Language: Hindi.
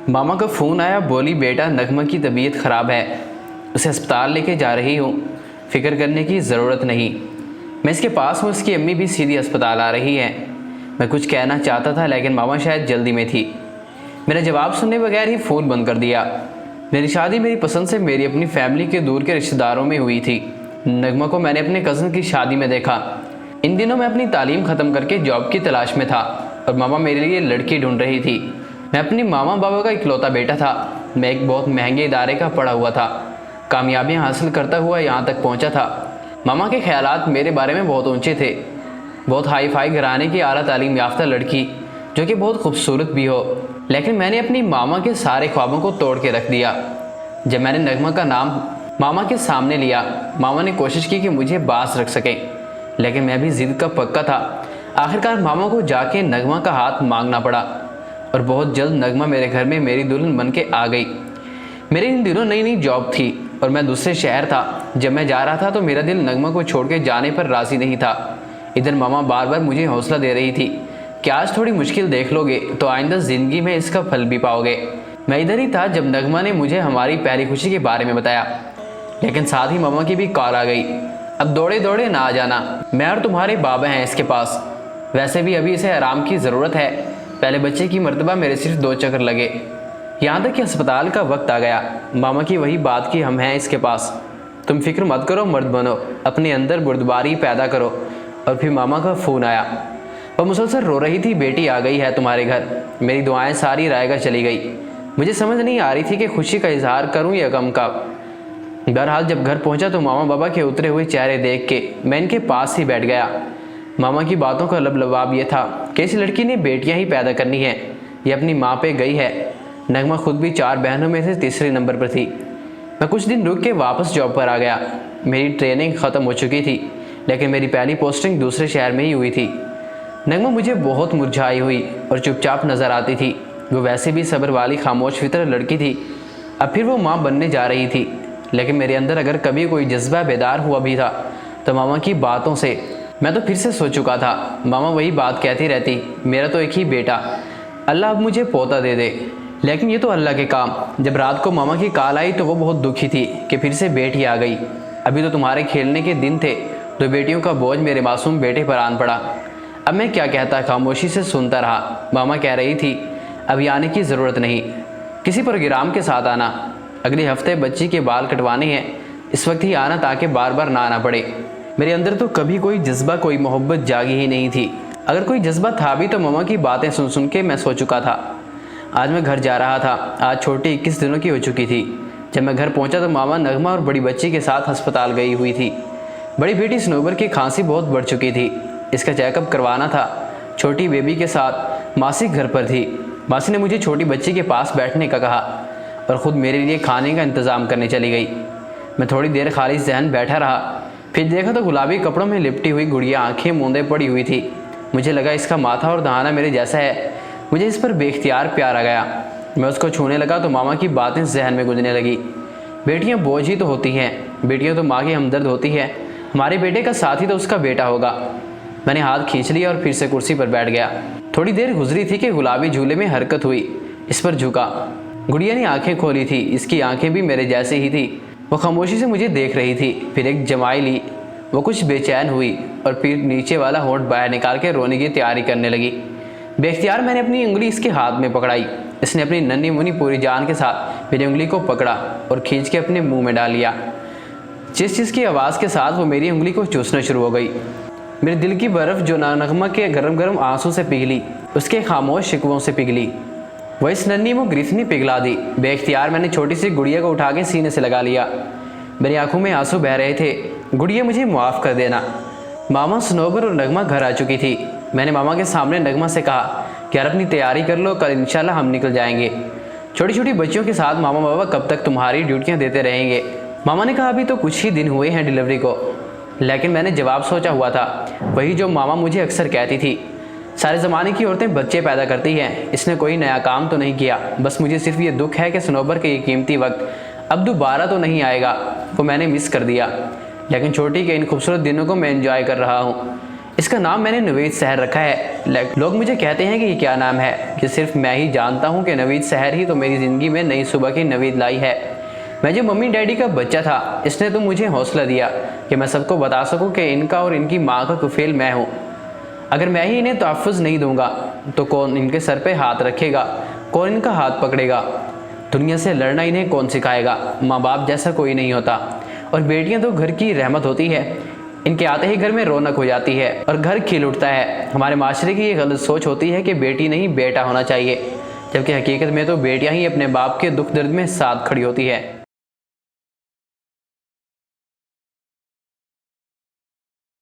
मामा का फ़ोन आया, बोली बेटा नगमा की तबीयत ख़राब है, उसे अस्पताल लेके जा रही हूँ, फ़िक्र करने की ज़रूरत नहीं। मैं इसके पास हूँ, इसकी अम्मी भी सीधी अस्पताल आ रही है। मैं कुछ कहना चाहता था लेकिन मामा शायद जल्दी में थी। मेरा जवाब सुनने बगैर ही फ़ोन बंद कर दिया। मेरी शादी मेरी पसंद से मेरी अपनी फैमिली के दूर के रिश्तेदारों में हुई थी। नगमा को मैंने अपने कज़न की शादी में देखा। इन दिनों मैं अपनी तालीम ख़त्म करके जॉब की तलाश में था और मामा मेरे लिए लड़की ढूंढ रही थी। मैं अपनी मामा बाबा का इकलौता बेटा था। मैं एक बहुत महंगे इदारे का पढ़ा हुआ था। कामयाबियां हासिल करता हुआ यहाँ तक पहुँचा था। मामा के ख्यालात मेरे बारे में बहुत ऊंचे थे। बहुत हाई फाई घराने की आला तालीम याफ्ता लड़की जो कि बहुत खूबसूरत भी हो। लेकिन मैंने अपनी मामा के सारे ख्वाबों को तोड़ के रख दिया। जब मैंने नगमा का नाम मामा के सामने लिया, मामा ने कोशिश की कि मुझे बास रख सकें, लेकिन मैं भी जिद का पक्का था। आखिरकार मामा को जाके नगमा का हाथ मांगना पड़ा और बहुत जल्द नगमा मेरे घर में मेरी दुल्हन बन के आ गई। मेरे इन दिनों नई नई जॉब थी और मैं दूसरे शहर था। जब मैं जा रहा था तो मेरा दिल नगमा को छोड़ के जाने पर राज़ी नहीं था। इधर मामा बार बार मुझे हौसला दे रही थी कि आज थोड़ी मुश्किल देख लोगे तो आइंदा ज़िंदगी में इसका फल भी पाओगे। मैं इधर ही था जब नगमा ने मुझे हमारी पहली खुशी के बारे में बताया, लेकिन साथ ही मामा की भी कॉल आ गई। अब दौड़े दौड़े ना आ जाना, मैं और तुम्हारे बाबा हैं इसके पास। वैसे भी अभी इसे आराम की ज़रूरत है। पहले बच्चे की मर्तबा मेरे सिर्फ 2 चक्कर लगे, यहाँ तक कि अस्पताल का वक्त आ गया। मामा की वही बात कि हम हैं इसके पास, तुम फिक्र मत करो, मर्द बनो, अपने अंदर बुर्दबारी पैदा करो। और फिर मामा का फ़ोन आया। वह मुसलसल रो रही थी, बेटी आ गई है तुम्हारे घर। मेरी दुआएं सारी रायगा चली गई। मुझे समझ नहीं आ रही थी कि खुशी का इजहार करूं या गम का। बहरहाल जब घर पहुंचा तो मामा बाबा के उतरे हुए चेहरे देख के मैं इनके पास ही बैठ गया। मामा की बातों का लबलबाब ये था कि इस लड़की ने बेटियां ही पैदा करनी है, ये अपनी माँ पे गई है। नगमा खुद भी 4 बहनों में से तीसरे नंबर पर थी। मैं कुछ दिन रुक के वापस जॉब पर आ गया। मेरी ट्रेनिंग ख़त्म हो चुकी थी, लेकिन मेरी पहली पोस्टिंग दूसरे शहर में ही हुई थी। नगमा मुझे बहुत मुरझाई हुई और चुपचाप नज़र आती थी। वो वैसे भी सब्र वाली खामोश फितर लड़की थी। अब फिर वो माँ बनने जा रही थी, लेकिन मेरे अंदर अगर कभी कोई जज्बा बेदार हुआ भी था तो मामा की बातों से। मैं तो फिर से सोच चुका था, मामा वही बात कहती रहती, मेरा तो एक ही बेटा, अल्लाह अब मुझे पोता दे दे। लेकिन ये तो अल्लाह के काम। जब रात को मामा की कॉल आई तो वो बहुत दुखी थी कि फिर से बेटी आ गई। अभी तो तुम्हारे खेलने के दिन थे, 2 बेटियों का बोझ मेरे मासूम बेटे पर आन पड़ा। अब मैं क्या कहता, खामोशी से सुनता रहा। मामा कह रही थी अभी आने की ज़रूरत नहीं, किसी प्रोग्राम के साथ आना, अगले हफ्ते बच्ची के बाल कटवाने हैं, इस वक्त ही आना ताकि बार बार ना आना पड़े। मेरे अंदर तो कभी कोई जज्बा, कोई मोहब्बत जागी ही नहीं थी। अगर कोई जज्बा था भी तो मामा की बातें सुन सुन के मैं सो चुका था। आज मैं घर जा रहा था। आज छोटी 21 दिनों की हो चुकी थी। जब मैं घर पहुंचा तो मामा नगमा और बड़ी बच्ची के साथ अस्पताल गई हुई थी। बड़ी बेटी स्नोबर की खांसी बहुत बढ़ चुकी थी, इसका चेकअप करवाना था। छोटी बेबी के साथ मासी घर पर थी। मासी ने मुझे छोटी बच्ची के पास बैठने का कहा और ख़ुद मेरे लिए खाने का इंतज़ाम करने चली गई। मैं थोड़ी देर खाली जहन बैठा रहा, फिर देखा तो गुलाबी कपड़ों में लिपटी हुई गुड़िया आंखें मूंदे पड़ी हुई थी। मुझे लगा इसका माथा और दहाना मेरे जैसा है। मुझे इस पर बेख्तियार प्यार आ गया। मैं उसको छूने लगा तो मामा की बातें जहन में गुंजने लगी। बेटियां बोझ ही तो होती हैं, बेटियां तो माँ की हमदर्द होती है। हमारे बेटे का साथी तो उसका बेटा होगा। मैंने हाथ खींच लिया और फिर से कुर्सी पर बैठ गया। थोड़ी देर गुजरी थी कि गुलाबी झूले में हरकत हुई। इस पर झुका। गुड़िया ने आंखें खोली थी। इसकी आंखें भी मेरे जैसे ही थी। वो खामोशी से मुझे देख रही थी। फिर एक जमाई ली। वो कुछ बेचैन हुई और फिर नीचे वाला होंठ बाहर निकाल के रोने की तैयारी करने लगी। बेख्तियार मैंने अपनी उंगली इसके हाथ में पकड़ाई। इसने अपनी नन्ही मुन्नी पूरी जान के साथ मेरी उंगली को पकड़ा और खींच के अपने मुंह में डाल लिया। चिस चिस की आवाज़ के साथ वो मेरी उंगली को चूसना शुरू हो गई। मेरे दिल की बर्फ़ जो नगमा के गरम गरम आंसू से पिघली, उसके खामोश शिकवों से पिघली, वह इस नन्ही वो गिरफ्त ने पिघला दी। बेख्तियार मैंने छोटी सी गुड़िया को उठा के सीने से लगा लिया। मेरी आंखों में आंसू बह रहे थे। गुड़िया मुझे माफ़ कर देना। मामा, स्नोबर और नगमा घर आ चुकी थी। मैंने मामा के सामने नगमा से कहा कि यार अपनी तैयारी कर लो, कल इंशाल्लाह हम निकल जाएंगे। छोटी छोटी बच्चियों के साथ मामा बाबा कब तक तुम्हारी ड्यूटियाँ देते रहेंगे। मामा ने कहा अभी तो कुछ ही दिन हुए हैं डिलीवरी को। लेकिन मैंने जवाब सोचा हुआ था, वही जो मामा मुझे अक्सर कहती थी, सारे ज़माने की औरतें बच्चे पैदा करती हैं, इसने कोई नया काम तो नहीं किया। बस मुझे सिर्फ ये दुख है कि स्नोबर के ये कीमती वक्त अब दोबारा तो नहीं आएगा, वो मैंने मिस कर दिया। लेकिन छोटी के इन खूबसूरत दिनों को मैं एंजॉय कर रहा हूँ। इसका नाम मैंने नवीद सहर रखा है। लोग मुझे कहते हैं कि ये क्या नाम है, कि सिर्फ मैं ही जानता हूँ कि नवीद सहर ही तो मेरी ज़िंदगी में नई सुबह की नवीद लाई है। मैं जो मम्मी डैडी का बच्चा था, इसने तो मुझे हौसला दिया कि मैं सबको बता सकूं कि इनका और इनकी माँ का कुफेल मैं हूँ। अगर मैं ही इन्हें तहफ़्फ़ुज़ नहीं दूंगा तो कौन इनके सर पे हाथ रखेगा, कौन इनका हाथ पकड़ेगा? दुनिया से लड़ना इन्हें कौन सिखाएगा? माँ बाप जैसा कोई नहीं होता, और बेटियाँ तो घर की रहमत होती है। इनके आते ही घर में रौनक हो जाती है और घर खिल उठता है। हमारे माशरे की ये गलत सोच होती है कि बेटी नहीं बेटा होना चाहिए, जबकि हकीकत में तो बेटियाँ ही अपने बाप के दुख दर्द में साथ खड़ी होती है।